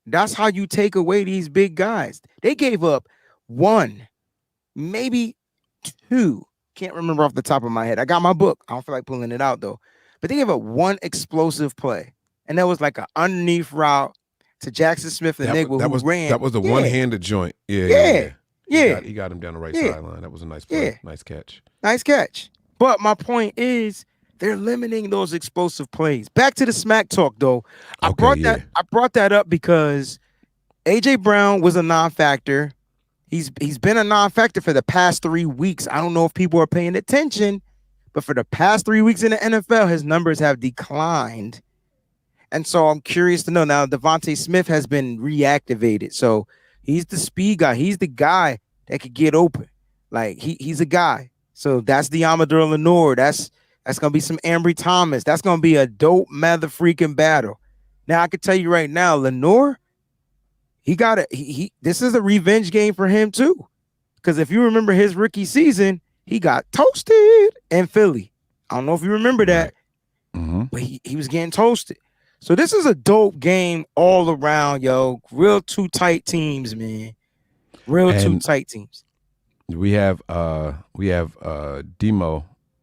[SPEAKER 2] That's how you take away these big guys. They gave up 1, maybe 2. Can't remember off the top of my head. I got my book. I don't feel like pulling it out though. But they gave up 1 explosive play, and that was like an underneath route to Jackson Smith and Nigel who ran.
[SPEAKER 1] That was the one-handed joint.
[SPEAKER 2] Yeah.
[SPEAKER 1] He got him down the right sideline. That was a nice play.
[SPEAKER 2] Yeah.
[SPEAKER 1] Nice catch.
[SPEAKER 2] Nice catch. But my point is, they're limiting those explosive plays. Back to the smack talk though. I brought that up because AJ Brown was a non-factor. He's been a non-factor for the past 3 weeks. I don't know if people are paying attention, but for the past 3 weeks in the NFL, his numbers have declined. And so I'm curious to know now. Devontae Smith has been reactivated, so he's the speed guy. He's the guy that could get open. Like he's a guy. So that's the Amador Lenore. That's gonna be some Ambry Thomas. That's gonna be a dope mother freaking battle. Now I can tell you right now, Lenore, he got it. This is a revenge game for him too. Because if you remember his rookie season, he got toasted in Philly. I don't know if you remember that, but he was getting toasted. So this is a dope game all around, yo. Real two tight teams, man. Two tight teams.
[SPEAKER 1] We have Brandon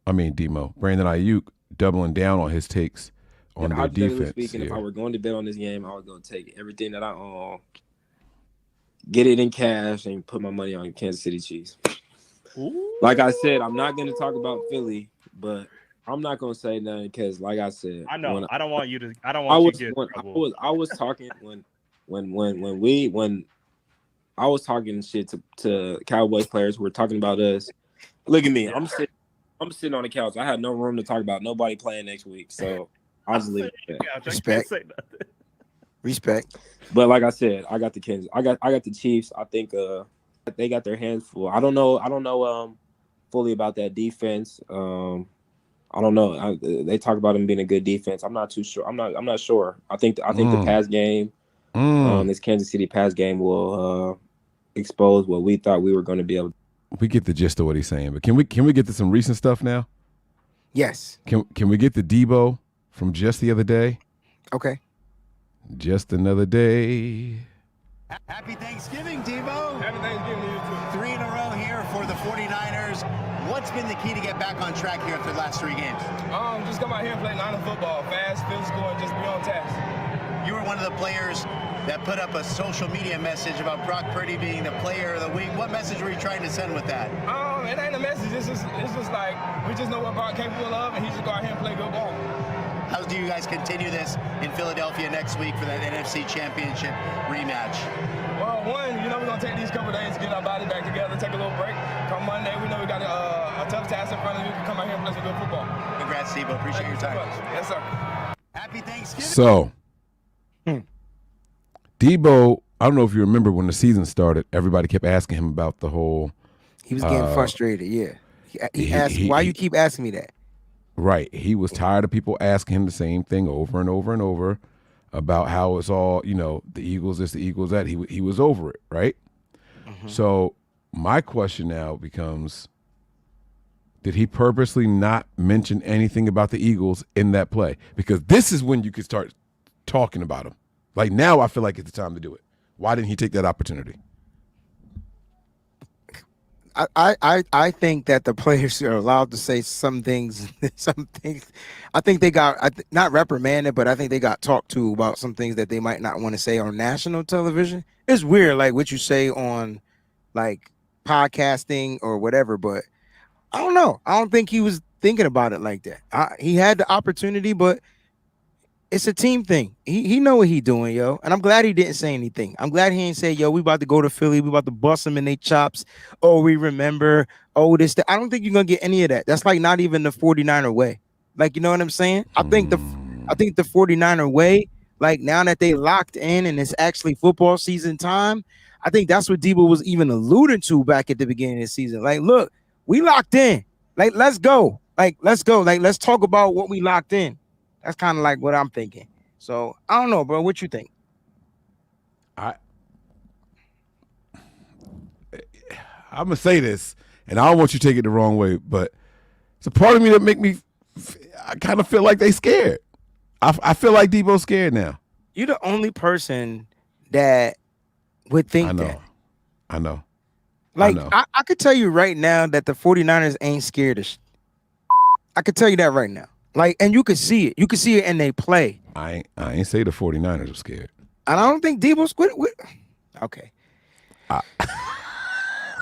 [SPEAKER 1] Ayuk doubling down on his takes on their defense.
[SPEAKER 7] Speaking, if I were going to bet on this game, I would go take everything that I own, get it in cash, and put my money on Kansas City Chiefs. Ooh. Like I said, I'm not going to talk about Philly, but I'm not going to say nothing because, like I said,
[SPEAKER 8] I know I don't want you to. I don't want you to get in trouble.
[SPEAKER 7] I was talking when I was talking shit to Cowboys players who were talking about us. Look at me, I'm sitting on the couch. I had no room to talk about nobody playing next week, so I'll just leave it at that.
[SPEAKER 2] Respect.
[SPEAKER 7] But like I said, I got the Kansas. I got the Chiefs. I think they got their hands full. I don't know fully about that defense. I don't know. They talk about them being a good defense. I'm not too sure. I'm not sure. I think the pass game, this Kansas City pass game will expose what we thought we were going to be able to.
[SPEAKER 1] We get the gist of what he's saying, but can we get to some recent stuff now?
[SPEAKER 2] Yes.
[SPEAKER 1] Can we get the Deebo from just the other day?
[SPEAKER 2] Okay.
[SPEAKER 1] Just another day.
[SPEAKER 9] Happy Thanksgiving, Deebo.
[SPEAKER 4] Happy Thanksgiving to you too.
[SPEAKER 9] 3 in a row here for the 49ers. What's been the key to get back on track here after the last 3 games?
[SPEAKER 4] Just come out here and play line of football, fast, physical, and just be on task.
[SPEAKER 9] You were one of the players that put up a social media message about Brock Purdy being the player of the week. What message were you trying to send with that?
[SPEAKER 4] It ain't a message. It's just like we just know what Brock capable of, and he just go out here and play good ball.
[SPEAKER 9] How do you guys continue this in Philadelphia next week for that NFC Championship rematch?
[SPEAKER 4] Well, one, we're going to take these couple days to get our body back together, take a little break. Come Monday, we know we got a tough task in front of us. We can come out here and play some good football.
[SPEAKER 9] Congrats, Deebo. Appreciate your time.
[SPEAKER 4] Yes, sir.
[SPEAKER 9] Happy Thanksgiving.
[SPEAKER 1] So, Deebo, I don't know if you remember when the season started, everybody kept asking him about the whole.
[SPEAKER 2] He was getting frustrated, yeah. He asked, why you keep asking me that?
[SPEAKER 1] Right. He was tired of people asking him the same thing over and over and over about how it's all, the Eagles this, the Eagles that. He was over it, right? So my question now becomes, did he purposely not mention anything about the Eagles in that play? Because this is when you could start talking about them. Like now I feel like it's the time to do it. Why didn't he take that opportunity?
[SPEAKER 2] I think that the players are allowed to say some things. I think they got not reprimanded, but I think they got talked to about some things that they might not want to say on national television. It's weird, like what you say on like podcasting or whatever, but I don't know. I don't think he was thinking about it like that. He had the opportunity, but it's a team thing. He know what he doing, yo. And I'm glad he didn't say anything. I'm glad he ain't say, yo, we about to go to Philly. We about to bust them in their chops. Oh, we remember. Oh, this. I don't think you're going to get any of that. That's like not even the 49er way. Like, you know what I'm saying? I think the 49er way, like now that they locked in and it's actually football season time, I think that's what Deebo was even alluding to back at the beginning of the season. Like, look, we locked in. Like, let's go. Like, let's go. Like, let's talk about what we locked in. That's kind of like what I'm thinking. So I don't know, bro. What you think?
[SPEAKER 1] I'm gonna say this, and I don't want you to take it the wrong way, but it's a part of me that I kind of feel like they scared. I feel like Deebo's scared now.
[SPEAKER 2] You're the only person that would think that.
[SPEAKER 1] I know.
[SPEAKER 2] Like, I could tell you right now that the 49ers ain't scared of I could tell you that right now. Like, and you could see it. You could see it in they play.
[SPEAKER 1] I ain't say the 49ers were scared.
[SPEAKER 2] And I don't think Deebo's okay.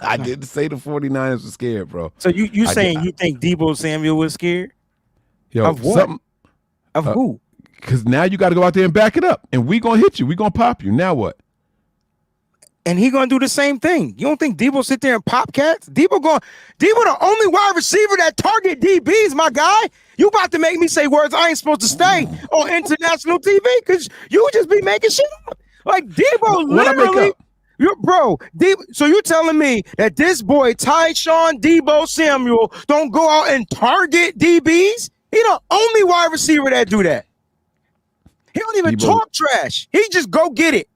[SPEAKER 1] I didn't say the 49ers were scared, bro.
[SPEAKER 2] So you saying you think Deebo Samuel was scared?
[SPEAKER 1] Yo,
[SPEAKER 2] of what? Of who?
[SPEAKER 1] Because now you got to go out there and back it up. And we going to hit you. We going to pop you. Now what?
[SPEAKER 2] And he gonna do the same thing. You don't think Deebo sit there and pop cats? Deebo the only wide receiver that target DBs, my guy. You about to make me say words I ain't supposed to say on international TV because you just be making shit up. Like Deebo literally, So you telling me that this boy Tyshawn Deebo Samuel don't go out and target DBs? He the only wide receiver that do that. He don't even talk trash. He just go get it.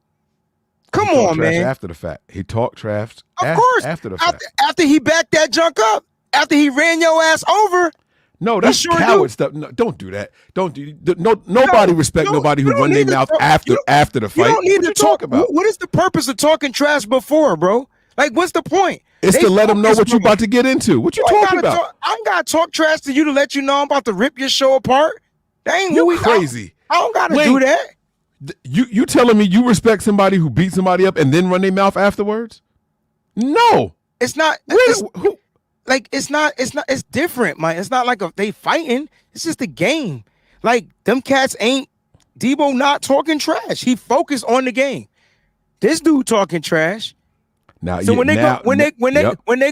[SPEAKER 2] Come on, man.
[SPEAKER 1] After the fact, he talked trash.
[SPEAKER 2] Of course,
[SPEAKER 1] after the fact.
[SPEAKER 2] After he backed that junk up, after he ran your ass over.
[SPEAKER 1] No, that's coward stuff. No, don't do that. Don't do. Nobody respect nobody who run their mouth after the fight.
[SPEAKER 2] You don't need to talk
[SPEAKER 1] about.
[SPEAKER 2] What is the purpose of talking trash before, bro? Like, what's the point?
[SPEAKER 1] It's to let them know what you're about to get into. What you talking about?
[SPEAKER 2] I ain't gotta talk trash to you to let you know I'm about to rip your show apart. That ain't
[SPEAKER 1] you crazy.
[SPEAKER 2] I don't gotta do that.
[SPEAKER 1] You telling me you respect somebody who beat somebody up and then run their mouth afterwards? No,
[SPEAKER 2] it's not. It's different, man. It's not like they fighting. It's just a game. Like, them cats ain't Deebo not talking trash. He focused on the game. This dude talking trash.
[SPEAKER 1] Now,
[SPEAKER 2] so when they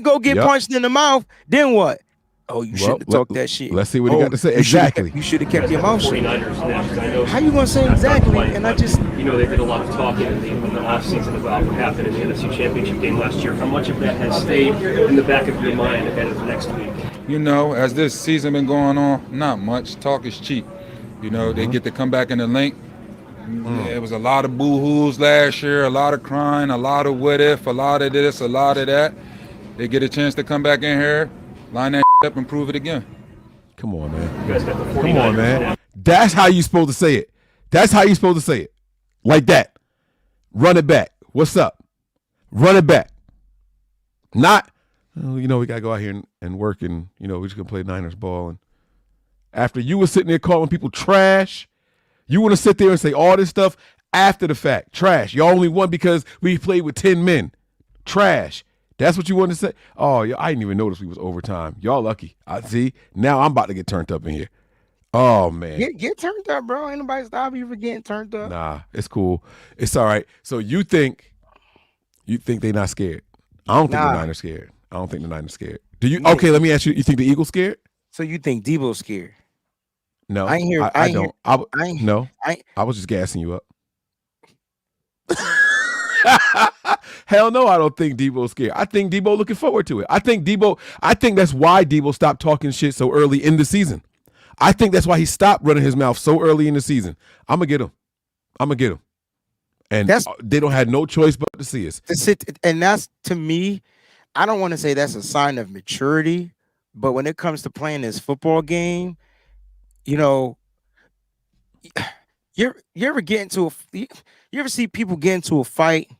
[SPEAKER 2] go get punched in the mouth, then what? Oh, you shouldn't have talked that shit.
[SPEAKER 1] Let's see what he got to say. Exactly.
[SPEAKER 2] You should have kept your mouth shut.
[SPEAKER 10] 49ers.
[SPEAKER 2] How you gonna say exactly? And I just,
[SPEAKER 10] they did a lot of talking in the offseason about what happened in the NFC Championship game last year. How much of that has stayed in the back of your mind ahead of next week?
[SPEAKER 11] As this season been going on, not much. Talk is cheap. They get to come back in the link. There was a lot of boo-hoos last year, a lot of crying, a lot of what if, a lot of this, a lot of that. They get a chance to come back in here, line that up and prove it again.
[SPEAKER 1] Come on, man. Come on, man. That's how you supposed to say it. That's how you supposed to say it. Like that. Run it back. What's up? Run it back. Not, we got to go out here and work and, we're just going to play Niners ball. And after you were sitting there calling people trash, you want to sit there and say all this stuff after the fact. Trash. Y'all only won because we played with 10 men. Trash. That's what you want to say? Oh, I didn't even notice we was overtime. Y'all lucky. I see. Now I'm about to get turned up in here. Oh, man.
[SPEAKER 2] Get turned up, bro. Ain't nobody stop you from getting turned up.
[SPEAKER 1] Nah, it's cool. It's all right. So you think they not scared? I don't think the Niners scared. I don't think the Niners scared. Do you? Okay, let me ask you. You think the Eagles scared?
[SPEAKER 2] So you think Deebo's scared?
[SPEAKER 1] No,
[SPEAKER 2] I
[SPEAKER 1] don't. I was just gassing you up. Hell no, I don't think Deebo's scared. I think Deebo looking forward to it. I think that's why Deebo stopped talking shit so early in the season. I think that's why he stopped running his mouth so early in the season. I'm going to get him. And they don't have no choice but to see us.
[SPEAKER 2] And that's, to me, I don't want to say that's a sign of maturity, but when it comes to playing this football game, you ever see people get into a fight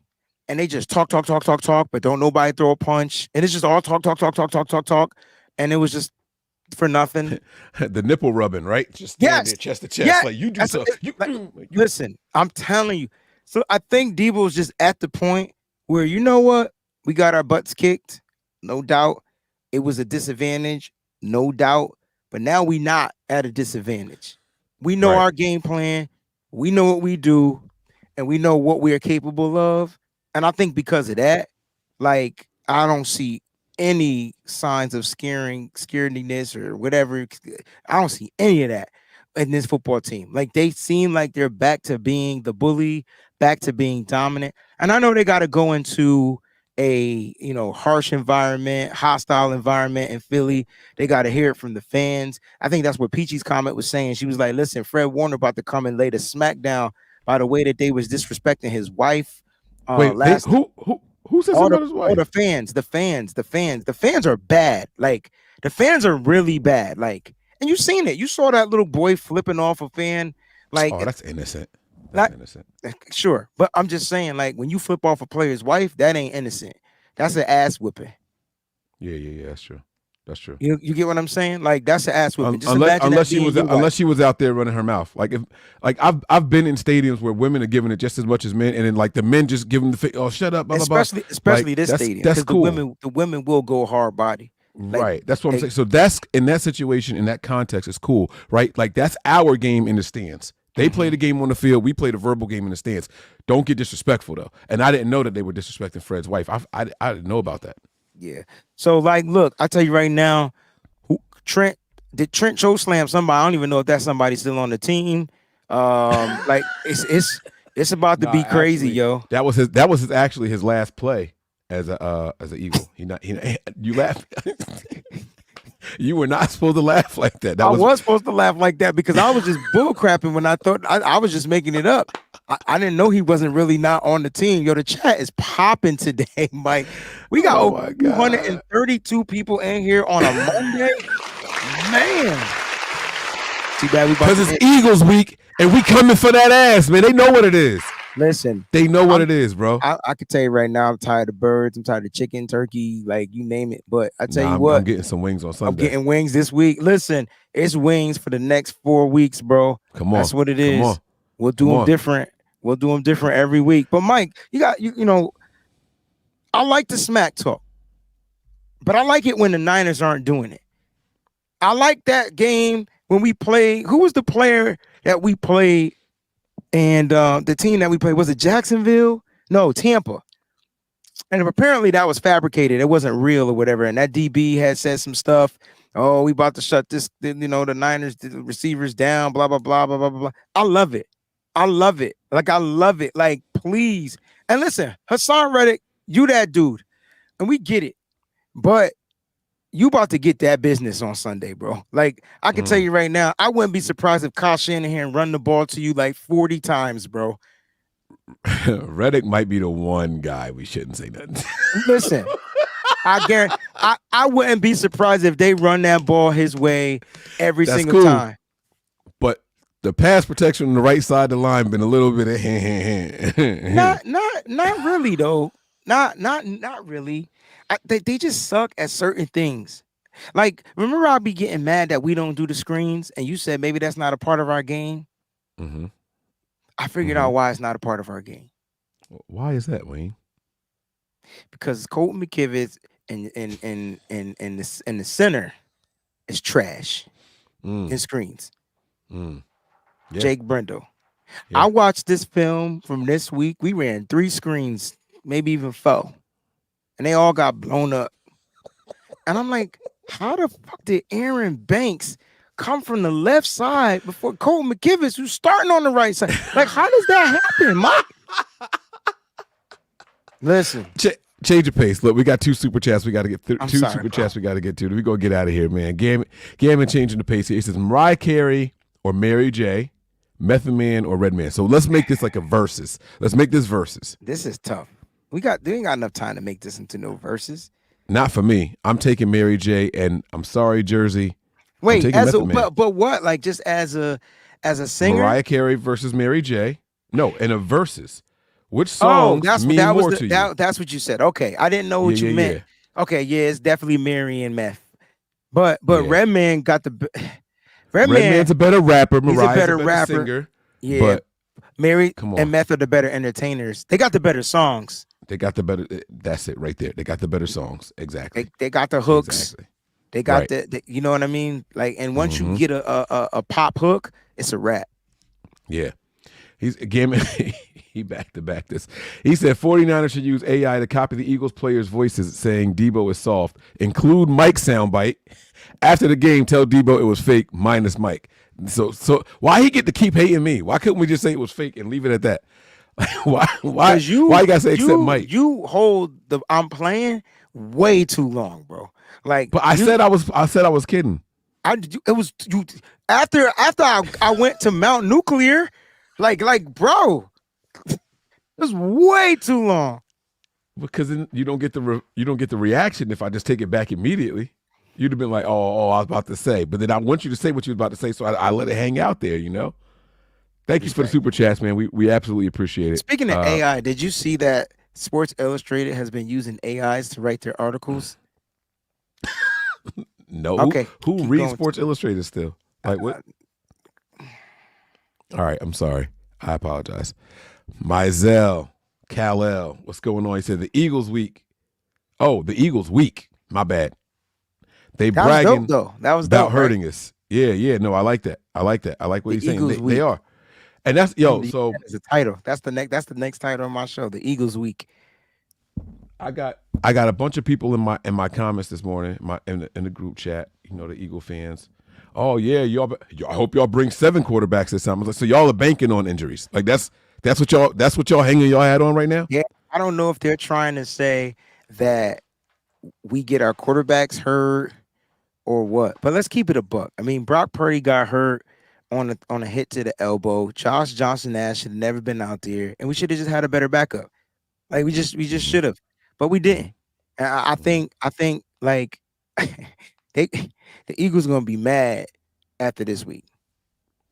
[SPEAKER 2] and they just talk, but don't nobody throw a punch, and it's just all talk, and it was just for nothing.
[SPEAKER 1] The nipple rubbing, right? Just stand there chest to chest, like you do so.
[SPEAKER 2] Listen, I'm telling you. So I think Deebo's just at the point where, you know what, we got our butts kicked, no doubt. It was a disadvantage, no doubt. But now we not at a disadvantage. We know our game plan. We know what we do, and we know what we are capable of. And I think because of that, like, I don't see any signs of scarediness or whatever. I don't see any of that in this football team. Like, they seem like they're back to being the bully, back to being dominant. And I know they got to go into a harsh environment, hostile environment in Philly. They got to hear it from the fans. I think that's what Peachy's comment was saying. She was like, listen, Fred Warner about to come and lay the smackdown by the way that they was disrespecting his wife.
[SPEAKER 1] Wait, who said something about his wife?
[SPEAKER 2] Oh, the fans are bad. Like, the fans are really bad. Like, and you seen it. You saw that little boy flipping off a fan. Like,
[SPEAKER 1] oh, that's innocent.
[SPEAKER 2] Innocent. Sure, but I'm just saying, like, when you flip off a player's wife, that ain't innocent. That's an ass whipping.
[SPEAKER 1] Yeah. That's true.
[SPEAKER 2] You get what I'm saying? Like, that's an ass whipping.
[SPEAKER 1] Unless she was out there running her mouth. I've been in stadiums where women are giving it just as much as men, and then like the men just give them the oh, shut up, blah, blah, blah.
[SPEAKER 2] Especially this stadium.
[SPEAKER 1] That's cool.
[SPEAKER 2] The women will go hard body.
[SPEAKER 1] Right. That's what I'm saying. So that's, in that situation, in that context, is cool, right? Like, that's our game in the stands. They play the game on the field. We play the verbal game in the stands. Don't get disrespectful, though. And I didn't know that they were disrespecting Fred's wife. I didn't know about that.
[SPEAKER 2] Yeah. So, like, look, I tell you right now, did Trent choke slam somebody? I don't even know if that somebody's still on the team. Like, it's It's about to be crazy, yo.
[SPEAKER 1] That was actually his last play as an Eagle. You laugh. You were not supposed to laugh like that.
[SPEAKER 2] I was supposed to laugh like that because I was just bull crapping when I thought I was just making it up. I didn't know he wasn't really not on the team. Yo, the chat is popping today, Mike. We got over 232 people in here on a Monday. Man. Too bad we
[SPEAKER 1] because it's Eagles week and we coming for that ass, man. They know what it is.
[SPEAKER 2] Listen,
[SPEAKER 1] they know what it is, bro.
[SPEAKER 2] I can tell you right now, I'm tired of birds. I'm tired of chicken, turkey, like you name it. But I tell you what,
[SPEAKER 1] I'm getting some wings on Sunday.
[SPEAKER 2] I'm getting wings this week. Listen, it's wings for the next 4 weeks, bro.
[SPEAKER 1] Come on,
[SPEAKER 2] that's what it is. We'll do them different. We'll do them different every week. But Mike, you know, I like the smack talk, but I like it when the Niners aren't doing it. I like that game when we play. Who was the player that we played? And the team that we played, was it Jacksonville? No, Tampa. And apparently that was fabricated. It wasn't real or whatever. And that DB had said some stuff. Oh, we about to shut this, the Niners, the receivers down, blah, blah, blah, blah, blah, blah. I love it. I love it. Like, I love it. Like, please. And listen, Hassan Reddick, you that dude. And we get it. But you about to get that business on Sunday, bro. Like, I can tell you right now, I wouldn't be surprised if Kyle Shanahan run the ball to you like 40 times, bro.
[SPEAKER 1] Reddick might be the one guy we shouldn't say nothing.
[SPEAKER 2] Listen, I guarantee I wouldn't be surprised if they run that ball his way every single time.
[SPEAKER 1] But the pass protection on the right side of the line been a little bit of
[SPEAKER 2] not really though. Not really. They just suck at certain things. Like, remember I'll be getting mad that we don't do the screens, and you said maybe that's not a part of our game.
[SPEAKER 1] Mm-hmm.
[SPEAKER 2] I figured out why it's not a part of our game.
[SPEAKER 1] Why is that, Wayne?
[SPEAKER 2] Because Colton McKivitz in the center is trash in screens.
[SPEAKER 1] Yeah.
[SPEAKER 2] Jake Brendel.
[SPEAKER 1] Yeah.
[SPEAKER 2] I watched this film from this week. We ran 3 screens, maybe even 4. And they all got blown up. And I'm like, how the fuck did Aaron Banks come from the left side before Colton McKivitz, who's starting on the right side? Like, how does that happen, Mike? Listen.
[SPEAKER 1] Change your pace. Look, we got 2 super chats. We got to get super chats we got to get to. We go get out of here, man. Gammon changing the pace here. He says Mariah Carey or Mary J, Method Man or Redman. So let's make this like a versus. Let's make this versus.
[SPEAKER 2] This is tough. They ain't got enough time to make this into no verses.
[SPEAKER 1] Not for me. I'm taking Mary J, and I'm sorry, Jersey.
[SPEAKER 2] Wait, but what? Like, just as a singer?
[SPEAKER 1] Mariah Carey versus Mary J. No, in a versus. Which song mean more to you?
[SPEAKER 2] That's what you said. Okay, I didn't know what you meant. Yeah. Okay, yeah, it's definitely Mary and Meth. But Redman got the
[SPEAKER 1] Redman's a better rapper. Mariah's
[SPEAKER 2] a better rapper.
[SPEAKER 1] Singer.
[SPEAKER 2] Yeah, but Mary and Meth are the better entertainers. They got the better songs.
[SPEAKER 1] They got the better. That's it right there. They got the better songs. Exactly.
[SPEAKER 2] They got the hooks. Exactly. They got the you know what I mean? Like, and once you get a pop hook, it's a rap.
[SPEAKER 1] Yeah. He's again. He back to back this. He said 49ers should use AI to copy the Eagles players' voices saying Deebo is soft. Include Mike's soundbite. After the game, tell Deebo it was fake minus Mike. So why he get to keep hating me? Why couldn't we just say it was fake and leave it at that? Why you gotta say except Mike?
[SPEAKER 2] You hold the I'm playing way too long, bro. Like,
[SPEAKER 1] but I said I was kidding.
[SPEAKER 2] It was you after I went to Mount Nuclear, like bro, it was way too long.
[SPEAKER 1] Because then you don't get the reaction if I just take it back immediately. You'd have been like, oh, I was about to say, but then I want you to say what you was about to say, so I let it hang out there, you know. Thank you for the super chats, man. We absolutely appreciate it.
[SPEAKER 2] Speaking of AI, did you see that Sports Illustrated has been using AIs to write their articles?
[SPEAKER 1] No.
[SPEAKER 2] Okay.
[SPEAKER 1] Who reads Sports Illustrated still? Like what? All right. I'm sorry. I apologize. Mizell, Kal-El, what's going on? He said the Eagles week. Oh, the Eagles week. My bad. They bragging
[SPEAKER 2] dope, though. That was
[SPEAKER 1] about
[SPEAKER 2] dope,
[SPEAKER 1] hurting
[SPEAKER 2] right?
[SPEAKER 1] us. Yeah. No, I like that. I like what he's saying. They are. And that's so
[SPEAKER 2] it's a title. That's the next title of my show, the Eagles Week.
[SPEAKER 1] I got a bunch of people in my comments this morning, in the group chat, you know, the Eagle fans. Oh yeah, y'all I hope y'all bring 7 quarterbacks this time. So y'all are banking on injuries. Like that's That's what y'all hanging your hat on right now?
[SPEAKER 2] Yeah, I don't know if they're trying to say that we get our quarterbacks hurt or what. But let's keep it a buck. I mean, Brock Purdy got hurt on a hit to the elbow. Josh Johnson-Nash should have never been out there, and we should have just had a better backup. Like we just should have, but we didn't. And I think like the Eagles gonna be mad after this week.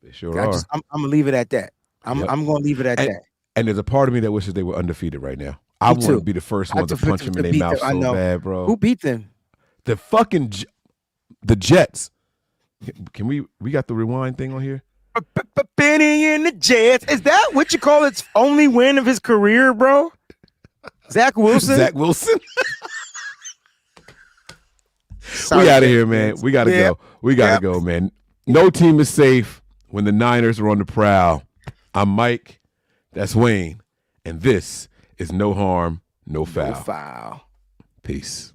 [SPEAKER 1] They sure are.
[SPEAKER 2] I'm gonna leave it at that. I'm gonna leave it at that.
[SPEAKER 1] And there's a part of me that wishes they were undefeated right now. I want to be the first one to punch them in their mouth so bad, bro.
[SPEAKER 2] Who beat them?
[SPEAKER 1] The fucking the Jets. Can we got the rewind thing on here?
[SPEAKER 2] Benny and the Jets. Is that what you call its only win of his career, bro? Zach Wilson?
[SPEAKER 1] Zach Wilson? We out of here, man. We got to go. We got to go, man. No team is safe when the Niners are on the prowl. I'm Mike. That's Wayne. And this is No Harm, No Foul.
[SPEAKER 2] No foul.
[SPEAKER 1] Peace.